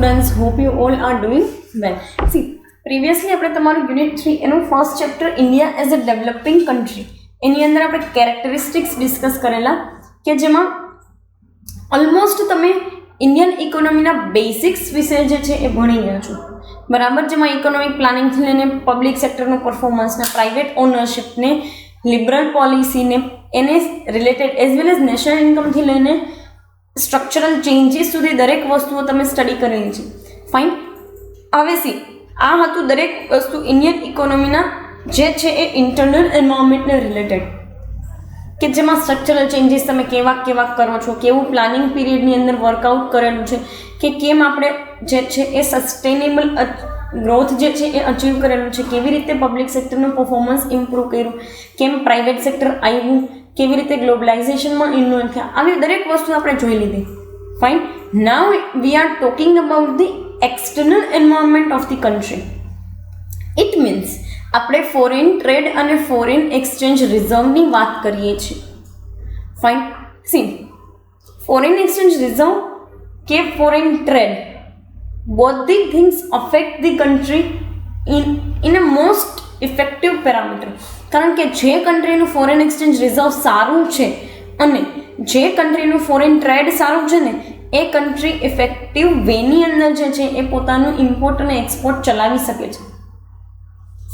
students, hope you all are doing well. See, previously આપણે તમારું unit 3 એનું first chapter India as a developing country એની અંદર આપણે કેરેક્ટરિસ્ટિક્સ ડિસ્કસ કરેલા કે જેમાં ઓલમોસ્ટ તમે ઇન્ડિયન ઇકોનોમીના બેસિક્સ વિશે જે છે એ ભણી ગયા છો, બરાબર. જેમાં ઇકોનોમિક પ્લાનિંગથી લઈને પબ્લિક સેક્ટરનું પરફોર્મન્સને, પ્રાઇવેટ ઓનરશિપને, લિબરલ પોલિસીને, એને related as well as national ઇન્કમથી લઈને સ્ટ્રક્ચરલ ચેન્જીસ સુધી દરેક વસ્તુઓ તમે સ્ટડી કરેલી છે. ફાઇન. હવે સી, આ હતું દરેક વસ્તુ ઇન્ડિયન ઇકોનોમીના જે છે એ ઇન્ટરનલ એન્વાયરમેન્ટને રિલેટેડ, કે જેમાં સ્ટ્રક્ચરલ ચેન્જીસ તમે કેવા કેવા કરો છો, કેવું પ્લાનિંગ પીરિયડની અંદર વર્કઆઉટ કરેલું છે, કે કેમ આપણે જે છે એ સસ્ટેનેબલ ગ્રોથ જે છે એ અચીવ કરેલું છે, કેવી રીતે પબ્લિક સેક્ટરનું પરફોર્મન્સ ઇમ્પ્રૂવ કર્યું, કેમ પ્રાઇવેટ સેક્ટર આવ્યું, કેવી રીતે ગ્લોબલાઇઝેશનમાં ઇન્વોલ્વ થયા, આવી દરેક વસ્તુ આપણે જોઈ લીધી. Fine. Now we are talking about the external environment of the country. It means આપણે ફોરેન ટ્રેડ અને ફોરેન એક્સચેન્જ રિઝર્વની વાત કરીએ છીએ. Fine. See, foreign exchange reserve કે foreign trade, both the things affect the country in a most effective parameter. કારણ કે જે કન્ટ્રીનું ફોરેન એક્સચેન્જ રિઝર્વ સારું છે અને જે કન્ટ્રીનું ફોરેન ટ્રેડ સારું છે ને, એ કન્ટ્રી ઇફેક્ટિવ વેની અંદર જે છે એ પોતાનું ઇમ્પોર્ટ અને એક્સપોર્ટ ચલાવી શકે છે.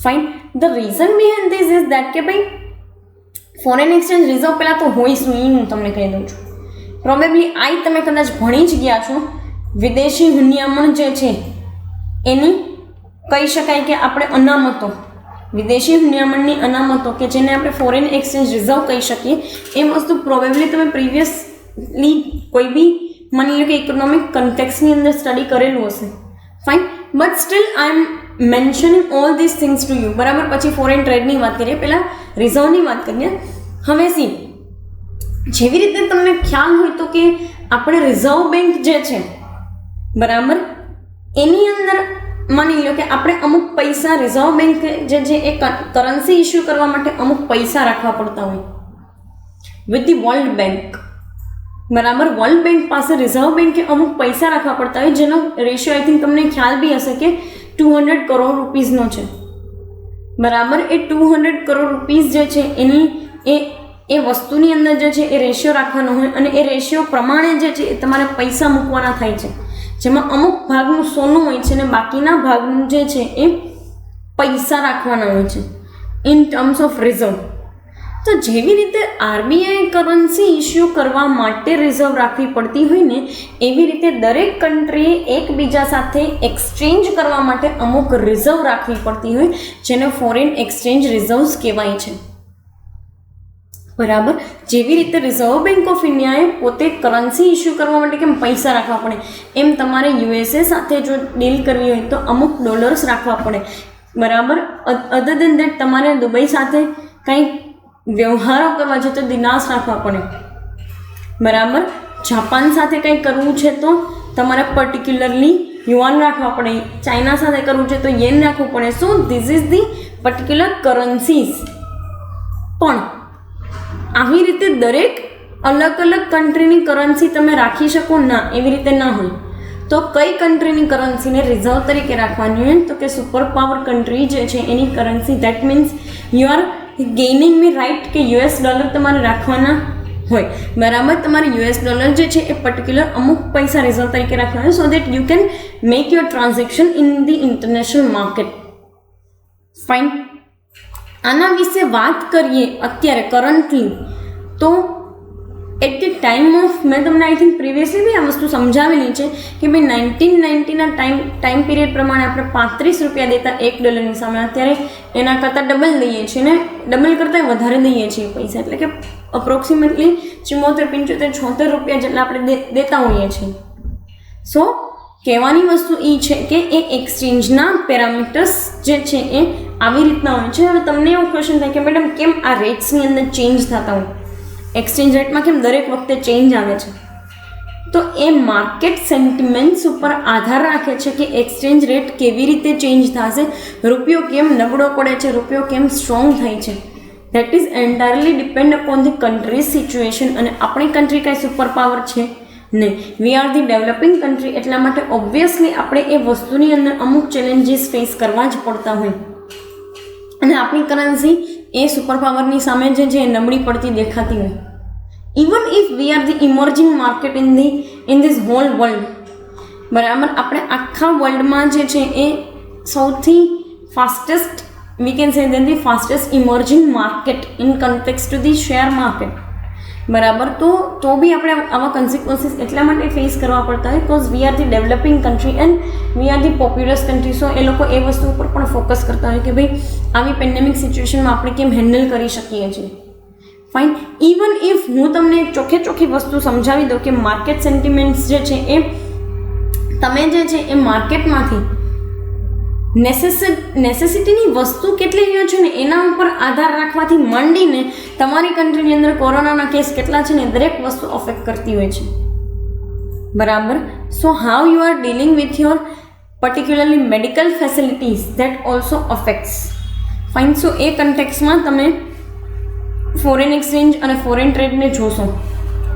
Fine. The reason behind this is that કે ભાઈ ફોરેન એક્સચેન્જ રિઝર્વ પહેલાં તો હોય શું એ હું તમને કહી દઉં છું. પ્રોબેબલી આઈ તમે કદાચ ભણી જ ગયા છો. વિદેશી હુંડિયામણ જે છે એની કહી શકાય કે આપણે અનામતો, વિદેશી હુંડિયામણની અનામતો કે જેને આપણે ફોરેન એક્સચેન્જ રિઝર્વ કહી શકીએ, એ વસ્તુ પ્રોબેબલી તમે પ્રીવિયસલી કોઈ બી માની લો કે ઇકોનોમિક કન્ટેક્સની અંદર સ્ટડી કરેલું હશે. Fine. But still I am mentioning all this things to you, બરાબર. પછી ફોરેન ટ્રેડની વાત કરીએ, પહેલાં રિઝર્વની વાત કરીએ. હવે સી, જેવી રીતે તમને ખ્યાલ હોય તો કે આપણે રિઝર્વ બેંક જે છે, બરાબર, એની અંદર માની લો કે આપણે અમુક પૈસા રિઝર્વ બેંક જે છે એ કરન્સી ઇસ્યુ કરવા માટે અમુક પૈસા રાખવા પડતા હોય વિથ ધી વર્લ્ડ બેંક, બરાબર. વર્લ્ડ બેંક પાસે રિઝર્વ બેંકે અમુક પૈસા રાખવા પડતા હોય જેનો રેશિયો આઈ થિંક તમને ખ્યાલ બી હશે કે 200 કરોડ રૂપીઝનો છે, બરાબર. એ 200 કરોડ રૂપીઝ જે છે એની એ વસ્તુની અંદર જે છે એ રેશિયો રાખવાનો હોય અને એ રેશિયો પ્રમાણે જે છે એ તમારે પૈસા મૂકવાના થાય છે, જેમાં અમુક ભાગનું સોનું હોય છે અને બાકીના ભાગનું જે છે એ પૈસા રાખવાના હોય છે ઇન ટર્મ્સ ઓફ રિઝર્વ. તો જેવી રીતે આરબીઆઈ કરન્સી ઇસ્યુ કરવા માટે રિઝર્વ રાખવી પડતી હોય ને, એવી રીતે દરેક કન્ટ્રીએ એકબીજા સાથે એક્સચેન્જ કરવા માટે અમુક રિઝર્વ રાખવી પડતી હોય, જેને ફોરેન એક્સચેન્જ રિઝર્વ્સ કહેવાય છે, બરાબર. જેવી રીતે રિઝર્વ બેંક ઓફ ઇન્ડિયાએ પોતે કરન્સી ઇસ્યુ કરવા માટે કેમ પૈસા રાખવા પડે, એમ તમારે યુએસએ સાથે જો ડીલ કરવી હોય તો અમુક ડોલર્સ રાખવા પડે, બરાબર. અધર દેન દેટ તમારે દુબઈ સાથે કંઈક વ્યવહારો કરવા છે તો દિનાર્સ રાખવા પડે, બરાબર. જાપાન સાથે કંઈ કરવું છે તો તમારે પર્ટિક્યુલરલી યુઆન રાખવા પડે, ચાઇના સાથે કરવું છે તો યેન રાખવું પડે. સો ધીસ ઇઝ ધી પર્ટિક્યુલર કરન્સીઝ. પણ આવી રીતે દરેક અલગ અલગ કન્ટ્રીની કરન્સી તમે રાખી શકો ના, એવી રીતે ના હોય. તો કઈ કન્ટ્રીની કરન્સીને રિઝર્વ તરીકે રાખવાની હોય તો કે સુપર પાવર કન્ટ્રી જે છે એની currency, that means you are gaining me right કે યુએસ ડોલર તમારે રાખવાના હોય, બરાબર. તમારે યુએસ ડોલર જે છે એ પર્ટિક્યુલર અમુક પૈસા રિઝર્વ તરીકે રાખવાના, so that you can make your transaction in the international market. Fine. આના વિશે વાત કરીએ અત્યારે કરન્ટલી, તો એટ ધી ટાઈમ ઓફ, મેં તમને આઈ થિંક પ્રિવિયસલી બી આ વસ્તુ સમજાવેલી છે કે ભાઈ 1990ના ટાઈમ પીરિયડ પ્રમાણે આપણે 35 રૂપિયા દેતા $1 સામે, અત્યારે એના કરતાં ડબલ દઈએ છીએ ને ડબલ કરતાં વધારે દઈએ છીએ પૈસા, એટલે કે અપ્રોક્સિમેટલી 74, 75, 76 રૂપિયા જેટલા આપણે દેતા હોઈએ છીએ. સો કહેવાની વસ્તુ એ છે કે એ એક્સચેન્જના પેરામીટર્સ જે છે એ આવી રીતના હોય છે. હવે તમને એવો ક્વેશ્ચન થાય કે મેડમ કેમ આ રેટ્સની અંદર ચેન્જ થતા હોય, એક્સચેન્જ રેટમાં કેમ દરેક વખતે ચેન્જ આવે છે? તો એ માર્કેટ સેન્ટિમેન્ટ્સ ઉપર આધાર રાખે છે કે એક્સચેન્જ રેટ કેવી રીતે ચેન્જ થશે, રૂપિયો કેમ નબળો પડે છે, રૂપિયો કેમ સ્ટ્રોંગ થાય છે. That is entirely depend upon the country's situation. અને આપણી કન્ટ્રી કાંઈ સુપર પાવર છે નહીં. We are the developing country એટલા માટે ઓબ્વિયસલી આપણે એ વસ્તુની અંદર અમુક ચેલેન્જીસ ફેસ કરવા જ પડતા હોય અને આપણી કરન્સી એ સુપર પાવરની સામે જે છે એ નબળી પડતી દેખાતી હોય. Even if V are the emerging market in this hall world, બરાબર, આપણે આખા વર્લ્ડમાં જે છે એ સૌથી fastest we can say then the fastest emerging market in context to the share market, બરાબર. તો બી આપણે આવા કન્સિક્વન્સીસ એટલા માટે ફેસ કરવા પડતા હોય because we are the developing country and we are the populous country. So એ લોકો એ વસ્તુ ઉપર પણ ફોકસ કરતા હોય કે ભાઈ આવી પેન્ડેમિક સિચ્યુએશનમાં આપણે કેમ હેન્ડલ કરી શકીએ છીએ. ફાઇન. ઇવન ઇફ હું તમને ચોખ્ખી વસ્તુ સમજાવી દઉં કે માર્કેટ સેન્ટિમેન્ટ્સ જે છે એ તમે જે છે એ માર્કેટમાંથી નેસેસિટીની વસ્તુ કેટલી લ્યો છો ને એના ઉપર આધાર રાખવાથી માંડીને તમારી કન્ટ્રીની અંદર કોરોનાના કેસ કેટલા છે ને દરેક વસ્તુ અફેક્ટ કરતી હોય છે, બરાબર. So how you are dealing with your particularly medical facilities that also affects. Fine. So એ કન્ટેક્સમાં તમે ફોરેન એક્સચેન્જ અને ફોરેન ટ્રેડને જોશો,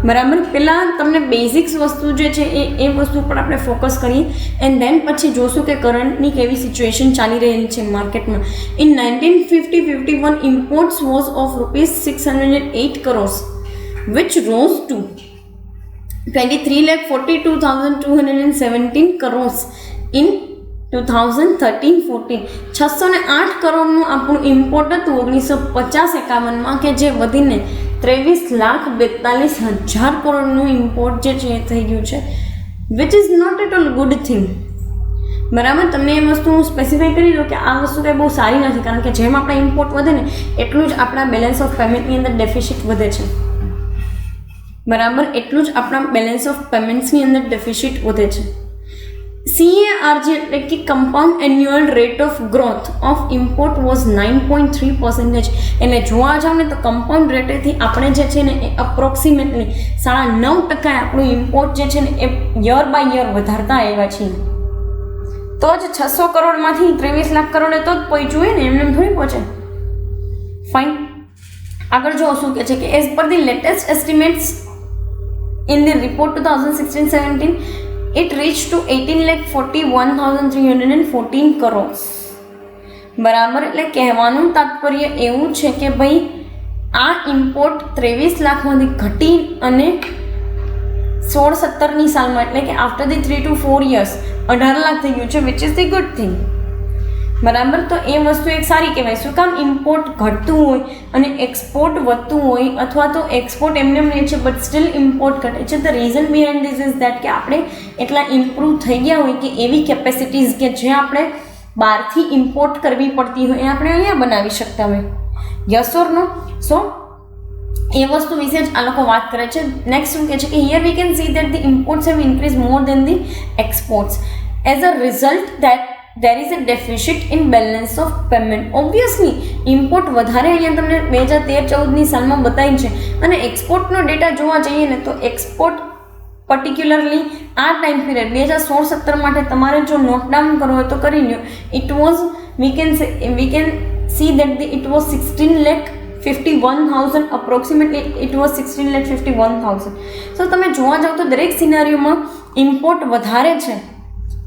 બરાબર. પહેલાં તમને બેઝિક્સ વસ્તુ જે છે એ વસ્તુ પર આપણે ફોકસ કરીએ એન્ડ દેન પછી જોશું કે કરંટની કેવી સિચ્યુએશન ચાલી રહેલી છે માર્કેટમાં. In 1950-51 imports was of ₹608 crores which rose to 23,42,217 crores in 2013-14. 608 કરોડનું આપણું ઇમ્પોર્ટ હતું 1950-51 કે જે વધીને 23,42,000 કરોડનું ઇમ્પોર્ટ જે છે એ થઈ ગયું છે, which is not at all good thing, બરાબર. તમને એ વસ્તુ હું સ્પેસિફાઈ કરી દઉં કે આ વસ્તુ કંઈ બહુ સારી નથી, કારણ કે જેમ આપણા ઇમ્પોર્ટ વધે ને એટલું જ આપણા બેલેન્સ ઓફ પેમેન્ટની અંદર ડેફિસિટ વધે છે, બરાબર. એટલું જ આપણા બેલેન્સ ઓફ પેમેન્ટ્સની અંદર ડેફિસિટ વધે છે. CARG એટલે કે compound annual rate of growth of import was 9.3%. એટલે જોવા જાવ ને તો કમ્પાઉન્ડ રેટેથી આપણે જે છે ને એ અપ્રોક્સિમેટલી 9.5% આપણું ઇમ્પોર્ટ જે છે ને એ યર બાય યર વધારતા આવ્યા છીએ. તો જ 600 કરોડમાંથી 23 લાખ કરોડે તો જ પહોંચ્યું હોય ને, એમને થોડી પહોંચે. ફાઇન. આગળ જો શું કહે છે કે as per the latest એસ્ટિમેટ્સ in the report 2016-17 it reached to 18,41,314 crores, બરાબર. એટલે કહેવાનું તાત્પર્ય એવું છે કે ભાઈ આ ઇમ્પોર્ટ 23 લાખમાંથી ઘટી અને 16-17ની સાલમાં એટલે કે after the 3 to 4 years 18 lakh થઈ ગયું છે, which is the good thing, બરાબર. તો એ વસ્તુ એક સારી કહેવાય. શું કામ? ઇમ્પોર્ટ ઘટતું હોય અને એક્સપોર્ટ વધતું હોય, અથવા તો એક્સપોર્ટ એમને લે છે બટ સ્ટીલ ઇમ્પોર્ટ ઘટે છે. The reason behind this is that કે આપણે એટલા ઇમ્પ્રૂવ થઈ ગયા હોય કે એવી કેપેસિટીઝ કે જે આપણે બહારથી ઇમ્પોર્ટ કરવી પડતી હોય એ આપણે અહીંયા બનાવી શકતા હોય. યસ ઓર નો? સો એ વસ્તુ વિશે જ આ લોકો વાત કરે છે. નેક્સ્ટ શું કહે છે કે here we can see that the imports have increase more than the exports. As a result that there is a deficit in balance of payment. Obviously import વધારે અહીંયા તમને 2013-14ની સાલમાં બતાવી છે અને એક્સપોર્ટનો ડેટા જોવા જઈએ ને તો એક્સપોર્ટ પર્ટિક્યુલરલી આ ટાઈમ પીરિયડ 2016-17 માટે તમારે જો નોટ ડાઉન કરવો હોય તો કરી લો. It was we can see that it was 16,51,000 approximately it was 16,51,000. So તમે જોવા જાઓ તો દરેક સિનારીઓમાં ઇમ્પોર્ટ વધારે છે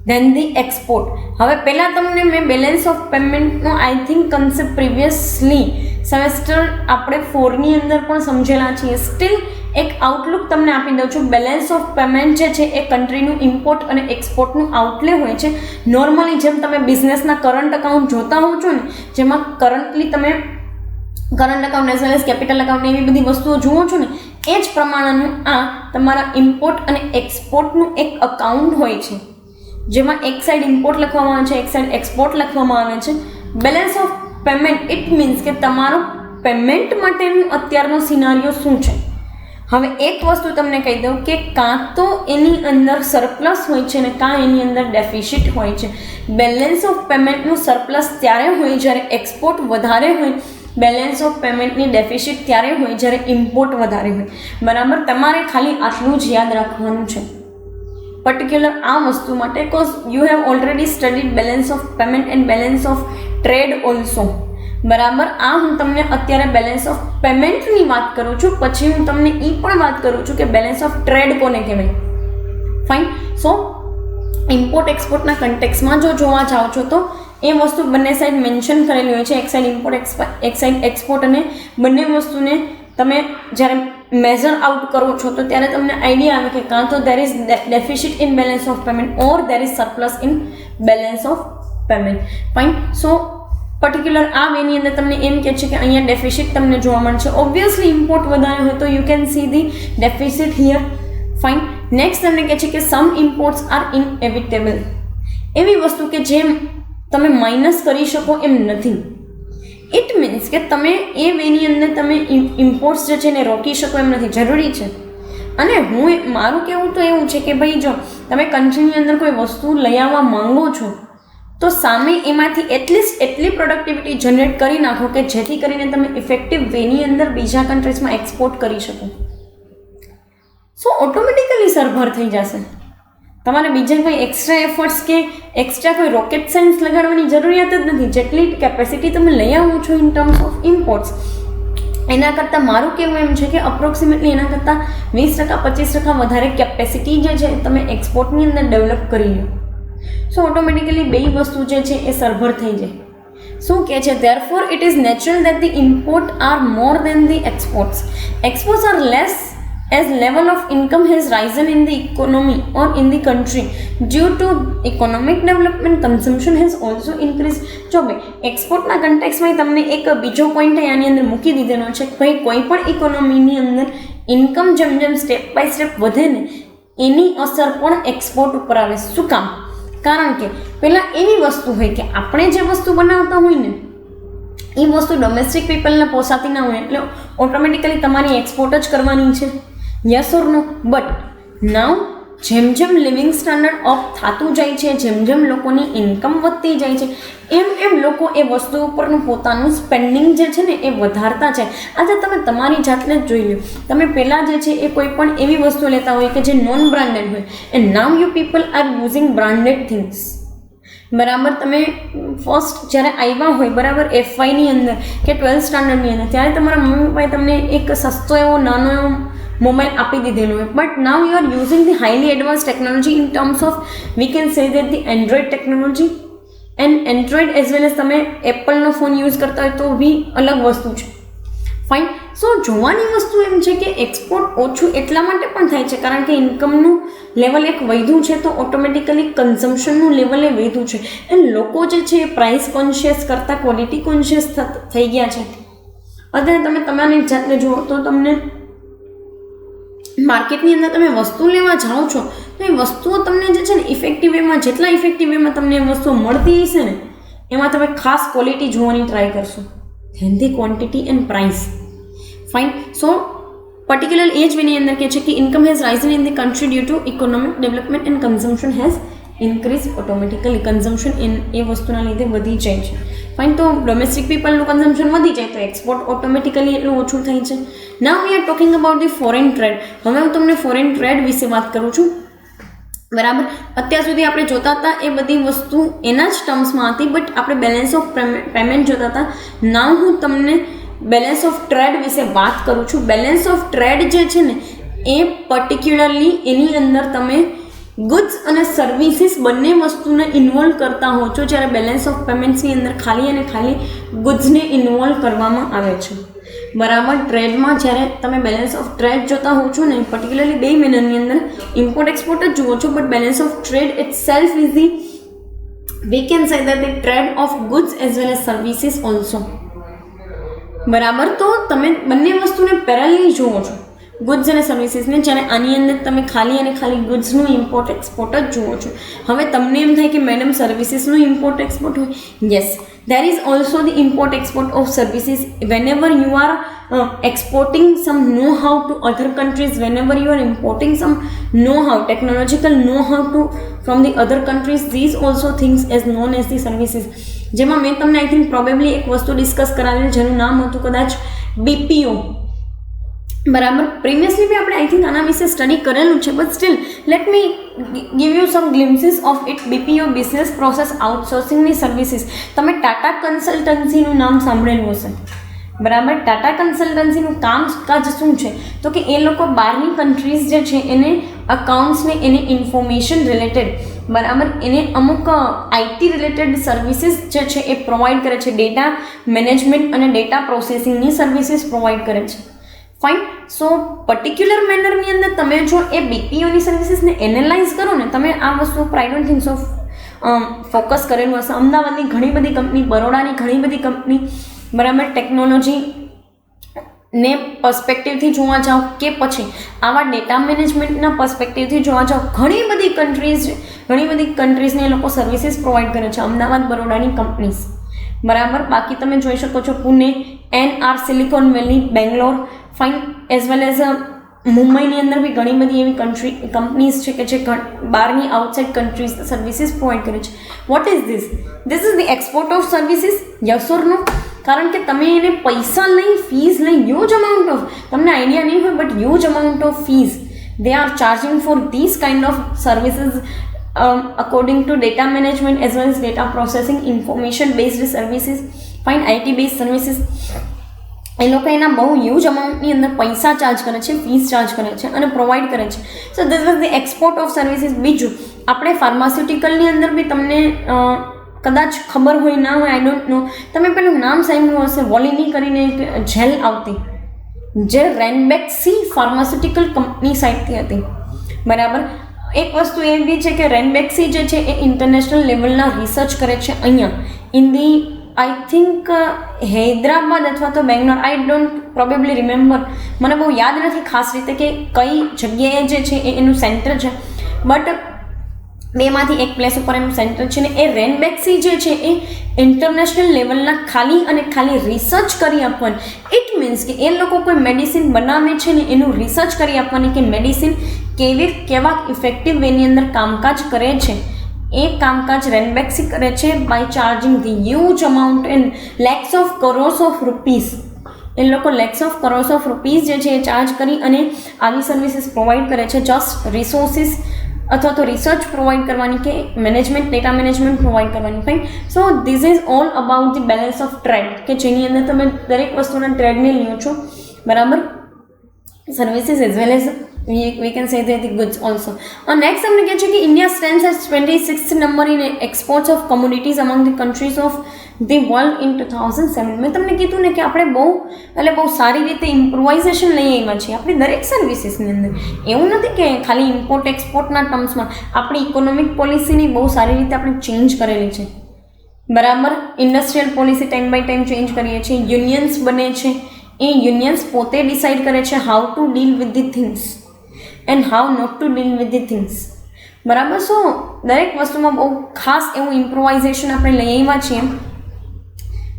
દેન ધી એક્સપોર્ટ. હવે પહેલાં તમને મેં બેલેન્સ ઓફ પેમેન્ટનો I think concept previously semester આપણે 4ની અંદર પણ સમજેલા છીએ. સ્ટીલ એક આઉટલુક તમને આપી દઉં છું. બેલેન્સ ઓફ પેમેન્ટ જે છે એ કન્ટ્રીનું ઇમ્પોર્ટ અને એક્સપોર્ટનું આઉટલે હોય છે. નોર્મલી જેમ તમે બિઝનેસના કરંટ અકાઉન્ટ જોતા હોવ છો ને, જેમાં કરન્ટલી તમે current account as well as capital account એવી બધી વસ્તુઓ જુઓ છો ને, એ જ પ્રમાણેનું આ તમારા ઇમ્પોર્ટ અને એક્સપોર્ટનું એક અકાઉન્ટ હોય છે, જેમાં એક સાઈડ ઇમ્પોર્ટ લખવામાં આવે છે, એક સાઈડ એક્સપોર્ટ લખવામાં આવે છે. Balance of payment it means કે તમારો પેમેન્ટ માટેનું અત્યારનો સિનારીઓ શું છે. હવે એક વસ્તુ તમને કહી દઉં કે કાં તો એની અંદર સરપ્લસ હોય છે ને કાં એની અંદર ડેફિસિટ હોય છે. બેલેન્સ ઓફ પેમેન્ટનું સરપ્લસ ત્યારે હોય જ્યારે એક્સપોર્ટ વધારે હોય, બેલેન્સ ઓફ પેમેન્ટની ડેફિસિટ ત્યારે હોય જ્યારે ઇમ્પોર્ટ વધારે હોય, બરાબર. તમારે ખાલી આટલું જ યાદ રાખવાનું છે પર્ટિક્યુલર આ વસ્તુ માટે, cause you have already studied balance of payment and balance of trade also, બરાબર. આ હું તમને અત્યારે બેલેન્સ ઓફ પેમેન્ટની વાત કરું છું, પછી હું તમને એ પણ વાત કરું છું કે બેલેન્સ ઓફ ટ્રેડ કોને કહેવાય. ફાઇન. સો ઇમ્પોર્ટ એક્સપોર્ટના કન્ટેક્સમાં જો જોવા જાઓ છો તો એ વસ્તુ બંને સાઈડ મેન્શન કરેલી હોય છે, એક સાઈડ ઇમ્પોર્ટ, એક સાઈડ એક્સપોર્ટ, અને બંને વસ્તુને તમે જ્યારે મેઝર આઉટ કરો છો તો ત્યારે તમને આઈડિયા આવે કે કાં તો there is deficit in balance of payment or there is surplus in balance of payment. Fine. So particular આ વેની અંદર તમને એમ કહે છે કે અહીંયા ડેફિસિટ તમને જોવા મળશે. ઓબ્વિયસલી ઇમ્પોર્ટ વધારે હોય તો you can see the deficit here. Fine. Next તમને કહે છે કે સમ ઇમ્પોર્ટ્સ આર ઇનએવિટેબલ. એવી વસ્તુ કે જે તમે માઇનસ કરી શકો એમ નથી. ઇટ મીન્સ કે તમે એ વેની અંદર તમે ઇમ્પોર્ટ્સ જે છે એને રોકી શકો એમ નથી, જરૂરી છે. અને મારું કહેવું તો એવું છે કે ભાઈ જો તમે કન્ટ્રીની અંદર કોઈ વસ્તુ લઈ આવવા માંગો છો તો સામે એમાંથી એટલીસ્ટ એટલી પ્રોડક્ટિવિટી જનરેટ કરી નાખો કે જેથી કરીને તમે ઇફેક્ટિવ વેની અંદર બીજા કન્ટ્રીઝમાં એક્સપોર્ટ કરી શકો. સો ઓટોમેટિકલી સરભર થઈ જશે. તમારે બીજા કોઈ એક્સ્ટ્રા એફર્ટ્સ કે એક્સ્ટ્રા કોઈ રોકેટ સાયન્સ લગાડવાની જરૂરિયાત જ નથી. જેટલી કેપેસિટી તમે લઈ આવો છો ઇન ટર્મ્સ ઓફ ઇમ્પોર્ટ્સ, એના કરતાં મારું કહેવું એમ છે કે અપ્રોક્સિમેટલી એના કરતાં 20% 25% વધારે કેપેસિટી જે છે તમે એક્સપોર્ટની અંદર ડેવલપ કરી લો. સો ઓટોમેટિકલી બે વસ્તુ જે છે એ સરભર થઈ જાય. શું કહે છે? Therefore it is natural that the import are more than the exports. Exports are less as level of income has risen in the economy or in the country due to economic development, consumption has also increased. જો ભાઈ એક્સપોર્ટના કન્ટેક્સમાં તમને એક બીજો point આની અંદર મૂકી દીધેલો છે કે ભાઈ કોઈ પણ ઇકોનોમીની અંદર ઇન્કમ જેમ જેમ સ્ટેપ બાય સ્ટેપ વધે ને એની અસર પણ એક્સપોર્ટ ઉપર આવે. શું કામ? કારણ કે પહેલાં એવી વસ્તુ હોય કે આપણે જે વસ્તુ બનાવતા હોય ને એ વસ્તુ ડોમેસ્ટિક પીપલને પોસાતી ના હોય એટલે ઓટોમેટિકલી તમારી એક્સપોર્ટ જ કરવાની છે. Yes or no? But now જેમ જેમ લિવિંગ સ્ટાન્ડર્ડ અપ થતું જાય છે, જેમ જેમ લોકોની ઇન્કમ વધતી જાય છે, એમ એમ લોકો એ વસ્તુ ઉપરનું પોતાનું સ્પેન્ડિંગ જે છે ને એ વધારતા છે. આજે તમે તમારી જાતને જ જોઈ લો. તમે પહેલાં જે છે એ કોઈ પણ એવી વસ્તુ લેતા હોય કે જે નોન બ્રાન્ડેડ હોય and now you people are using branded things. બરાબર. તમે ફર્સ્ટ જ્યારે આવ્યા હોય બરાબર FYની અંદર કે 12th સ્ટાન્ડર્ડની અંદર ત્યારે તમારા મમ્મી પપ્પાએ તમને એક સસ્તો એવો નાનો એવો મોબાઈલ આપી દીધેલો હોય. But now you are using the highly advance technology in terms of we can say that the Android technology and Android as well as તમે એપલનો ફોન યુઝ કરતા હોય તો બી અલગ વસ્તુ છે. ફાઇન. સો જોવાની વસ્તુ એમ છે કે એક્સપોર્ટ ઓછું એટલા માટે પણ થાય છે કારણ કે ઇન્કમનું લેવલ એક વધ્યું છે તો ઓટોમેટિકલી કન્ઝમ્પશનનું લેવલ એ વધ્યું છે એન્ડ લોકો જે છે એ પ્રાઇસ કોન્શિયસ કરતાં ક્વોલિટી કોન્શિયસ થઈ ગયા છે. અત્યારે તમે તમારી જાતને જુઓ તો તમને માર્કેટની અંદર તમે વસ્તુ લેવા જાઓ છો તો એ વસ્તુઓ તમને જે છે ને ઇફેક્ટિવ વેમાં જેટલા ઇફેક્ટિવ વેમાં તમને એ વસ્તુઓ મળતી હશે ને એમાં તમે ખાસ ક્વોલિટી જોવાની ટ્રાય કરશો then the quantity and price. Fine. So particular એ જ વેની અંદર કહે છે કે income has risen in the country due to economic development and consumption has increase. Automatically consumption એ વસ્તુના લીધે વધી જાય છે. ફાઇન. તો ડોમેસ્ટિક પીપલનું કન્ઝમ્પશન વધી જાય તો એક્સપોર્ટ ઓટોમેટિકલી એટલું ઓછું થાય છે. Now we are talking about the foreign trade. હવે હું તમને ફોરેન ટ્રેડ વિશે વાત કરું છું. બરાબર. અત્યાર સુધી આપણે જોતા હતા એ બધી વસ્તુ એના જ ટર્મ્સમાં હતી બટ આપણે બેલેન્સ ઓફ પેમેન્ટ જોતા હતા. નાઉ હું તમને બેલેન્સ ઓફ ટ્રેડ વિશે વાત કરું છું. બેલેન્સ ઓફ ટ્રેડ જે છે ને એ પર્ટિક્યુલરલી એની અંદર તમે ગુડ્સ અને સર્વિસીસ બંને વસ્તુને ઇન્વોલ્વ કરતા હો છો જ્યારે બેલેન્સ ઓફ પેમેન્ટ્સની અંદર ખાલી અને ખાલી ગુડ્સને ઇન્વોલ્વ કરવામાં આવે છે. બરાબર. ટ્રેડમાં જ્યારે તમે બેલેન્સ ઓફ ટ્રેડ જોતા હો છો ને પર્ટિક્યુલરલી બે મહિનાની અંદર ઇમ્પોર્ટ એક્સપોર્ટ જ જુઓ છો but balance of trade it self is the V can say that the trade off goods as well as services also. બરાબર. તો તમે બંને વસ્તુને પેરેલલી જુઓ છો ગુડ્સ અને સર્વિસીસને જ્યારે આની અંદર તમે ખાલી અને ખાલી ગુડ્સનું ઇમ્પોર્ટ એક્સપોર્ટ જ જુઓ છો. હવે તમને એમ થાય કે મેડમ સર્વિસીસનું ઇમ્પોર્ટ એક્સપોર્ટ હોય. Yes, there is also the import export of services whenever you are exporting some know-how to other countries, whenever you are importing some know-how, technological know-how to from the other countries, these also things is known as the services. જેમાં મેં તમને I think probably એક વસ્તુ discuss કરાવેલી જેનું નામ હતું કદાચ BPO. બરાબર. પ્રીવિયસલી બી આપણે આઈ થિંક આના વિશે સ્ટડી કરેલું છે but still let me give you some glimpses of it. BPO business process આઉટસોર્સિંગની સર્વિસીસ. તમે ટાટા કન્સલ્ટન્સીનું નામ સાંભળેલું હશે. બરાબર. ટાટા કન્સલ્ટન્સીનું કાજ શું છે તો કે એ લોકો બહારની કન્ટ્રીઝ જે છે એને અકાઉન્ટ્સને એને ઇન્ફોર્મેશન રિલેટેડ, બરાબર, એને અમુક આઈટી રિલેટેડ સર્વિસીસ જે છે એ પ્રોવાઈડ કરે છે, ડેટા મેનેજમેન્ટ અને ડેટા પ્રોસેસિંગની સર્વિસીસ પ્રોવાઈડ કરે છે. ફાઇન. સો પર્ટિક્યુલર મેનરની અંદર તમે જો એ બીપીઓની સર્વિસીસને એનાલાઇઝ કરો ને, તમે આ વસ્તુ પર I don't think so focus કરેલું હશે. અમદાવાદની ઘણી બધી કંપની, બરોડાની ઘણી બધી કંપની, બરાબર, ટેકનોલોજી ને પર્સપેક્ટિવથી જોવા જાઓ કે પછી આવા ડેટા મેનેજમેન્ટના પર્સપેક્ટિવથી જોવા જાઓ, ઘણી બધી કન્ટ્રીઝને એ લોકો સર્વિસીસ પ્રોવાઈડ કરે છે, અમદાવાદ બરોડાની કંપનીઝ, બરાબર. બાકી તમે જોઈ શકો છો Pune, NR, Silicon Valley, Bangalore, fine, as well as મુંબઈની અંદર બી ઘણી બધી એવી કંપનીઝ છે કે જે બહારની આઉટસાઇડ કન્ટ્રીઝ સર્વિસીસ પ્રોવાઈડ કરે છે. What is this? This is the export of services, yes or no? કારણ કે તમે એને પૈસા લઈ, ફીઝ લઈ, હ્યુજ અમાઉન્ટ ઓફ, તમને આઈડિયા નહીં હોય but huge amount of fees they are charging for this kind of services according to data management as well as data processing, information based services, fine, IT base services. એ લોકો એના બહુ huge અમાઉન્ટની અંદર પૈસા charge કરે છે, fees charge કરે છે અને પ્રોવાઈડ કરે છે. So this was the export of services. બીજું, આપણે ફાર્માસ્યુટિકલની અંદર બી તમને કદાચ ખબર હોય ના હોય, આઈ ડોન્ટ નો, તમે પેલું નામ સાંભળ્યું હશે, વોલિની કરીને એક જેલ આવતી, જે રેનબેક્સી ફાર્માસ્યુટિકલ કંપની સાઇડથી હતી, બરાબર. એક વસ્તુ એ બી છે કે રેનબેક્સી જે છે એ ઇન્ટરનેશનલ લેવલના રિસર્ચ કરે છે અહીંયા in the, I think Hyderabad અથવા તો Bangalore, I don't probably remember, મને બહુ યાદ નથી ખાસ રીતે કે કઈ જગ્યાએ જે છે એ એનું સેન્ટર છે, બટ બેમાંથી એક પ્લેસ ઉપર એનું સેન્ટર છે ને એ રેનબેક્સી જે છે એ ઇન્ટરનેશનલ લેવલના ખાલી અને ખાલી રિસર્ચ કરી આપવાની. ઇટ મીન્સ કે એ લોકો કોઈ મેડિસિન બનાવે છે ને એનું રિસર્ચ કરી આપવાની કે મેડિસિન કેવા ઇફેક્ટિવ વેની અંદર કામકાજ કરે છે. એ કામકાજ રેનબેક્સી કરે છે by charging the huge amount and lakhs of crores of rupees. એ લોકો lakhs of crores of rupees જે છે એ ચાર્જ કરી અને આવી સર્વિસીસ પ્રોવાઈડ કરે છે, જસ્ટ રિસોર્સિસ અથવા તો રિસર્ચ પ્રોવાઈડ કરવાની કે મેનેજમેન્ટ, ડેટા મેનેજમેન્ટ પ્રોવાઈડ કરવાની. Fine. So this is all about the balance of trade, કે જેની અંદર તમે દરેક વસ્તુના ટ્રેડને લ્યો છો, બરાબર, services as well as we can say that the goods also. Next તમને કહે છે કે India stands as 26th number in exports of commodities among the countries of the world in 2007. મેં તમને કીધું ને કે આપણે બહુ સારી રીતે ઇમ્પ્રોવાઇઝેશન લઈ આવ્યા છીએ આપણી દરેક સર્વિસીસની અંદર. એવું નથી કે ખાલી ઇમ્પોર્ટ એક્સપોર્ટના ટર્મ્સમાં, આપણી ઇકોનોમિક પોલિસીની બહુ સારી રીતે આપણે ચેન્જ કરેલી છે, બરાબર. Industrial policy time by time change કરીએ છીએ, યુનિયન્સ બને છે, એ યુનિયન્સ પોતે ડિસાઇડ કરે છે how to deal with the things and how not to deal with the things, બરાબર. સો દરેક વસ્તુમાં બહુ ખાસ એવું ઇમ્પ્રોવાઇઝેશન આપણે લઈ આવ્યા છીએ,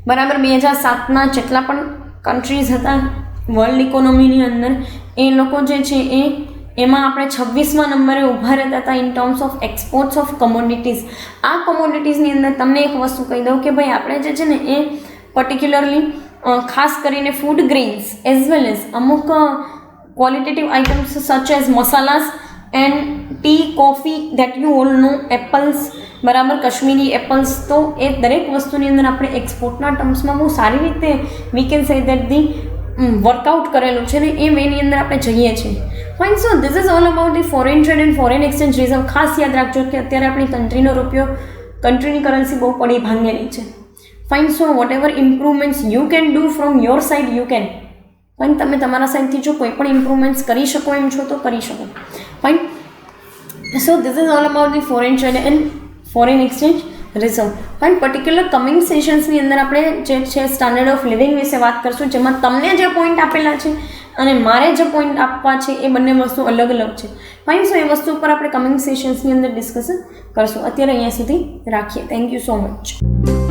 બરાબર. 2007ના જેટલા પણ કન્ટ્રીઝ હતા વર્લ્ડ ઇકોનોમીની અંદર, એ લોકો જે છે એમાં આપણે 26મા નંબરે ઊભા રહેતા હતા in terms of exports of commodities. આ કોમોડિટીઝની અંદર તમને એક વસ્તુ કહી દઉં કે ભાઈ આપણે જે છે ને એ પર્ટિક્યુલરલી ખાસ કરીને food grains as well as અમુક qualitative items such as masalas and tea, coffee that you all know, apples, બરાબર, કાશ્મીરી એપલ્સ, તો એ દરેક વસ્તુની અંદર આપણે એક્સપોર્ટના ટર્મ્સમાં બહુ સારી રીતે વી can say that the workout કરેલું છે ને એ વેની અંદર આપણે જઈએ છીએ. Fine. So this is all about the foreign trade and foreign exchange reserve. ખાસ યાદ રાખજો કે અત્યારે આપણી કન્ટ્રીનો રૂપિયો, કન્ટ્રીની કરન્સી બહુ પડી ભાંગેલી છે. Fine. So whatever improvements you can do from your side you can. Fine. તમે તમારા સાઇડથી જો કોઈ પણ ઇમ્પ્રુવમેન્ટ્સ કરી શકો એમ છો તો કરી શકો. Fine. So this is all about the foreign trade and foreign exchange reserve. Fine. Particular coming સેશન્સની અંદર આપણે જે છે સ્ટાન્ડર્ડ ઓફ લિવિંગ વિશે વાત કરશું, જેમાં તમને જે પોઈન્ટ આપેલા છે અને મારે જે પોઈન્ટ આપવા છે એ બંને વસ્તુ અલગ અલગ છે. ફાઇન. સો એ વસ્તુ ઉપર આપણે કમિંગ સેશન્સની અંદર ડિસ્કશન કરશું. અત્યારે અહીંયા સુધી રાખીએ. Thank you so much.